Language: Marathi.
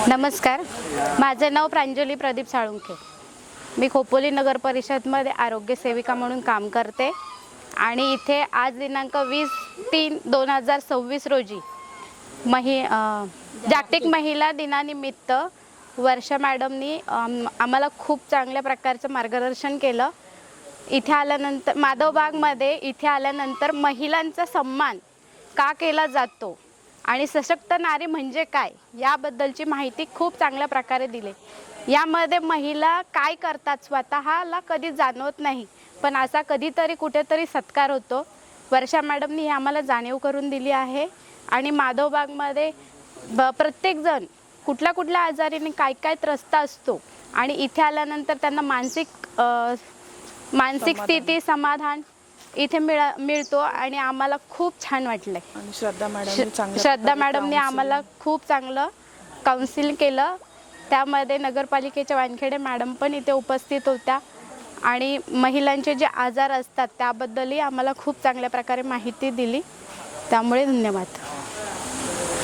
नमस्कार, माझे नाव प्रांजली प्रदीप साळुंखे। मी खोपोली नगर परिषदमध्ये आरोग्य सेविका म्हणून काम करते आणि इथे आज दिनांक 20/3/2026 रोजी जागतिक महिला दिनानिमित्त वर्षा मॅडमनी आम्हाला खूप चांगल्या प्रकारचं मार्गदर्शन केलं। इथे आल्यानंतर माधवबागमध्ये इथे आल्यानंतर महिलांचा सन्मान का केला जातो आणि सशक्त नारी म्हणजे काय याबद्दलची माहिती खूप चांगल्या प्रकारे दिली। यामध्ये महिला काय करतात स्वतःला कधी जाणवत नाही, पण असा कधीतरी कुठेतरी सत्कार होतो। वर्षा मॅडमनी हे आम्हाला जाणीव करून दिली आहे आणि माधवबागमध्ये प्रत्येक जण कुठल्या आजाराने काय त्रस्त असतो आणि इथे आल्यानंतर त्यांना मानसिक स्थिती समाधान इथे मिळतो आणि आम्हाला खूप छान वाटले। आणि श्रद्धा मॅडमने आम्हाला खूप चांगलं काउन्सिलिंग केलं। त्यामध्ये नगरपालिकेच्या वानखेडे मॅडम पण इथे उपस्थित होत्या आणि महिलांचे जे आजार असतात त्याबद्दलही आम्हाला खूप चांगल्या प्रकारे माहिती दिली। त्यामुळे धन्यवाद।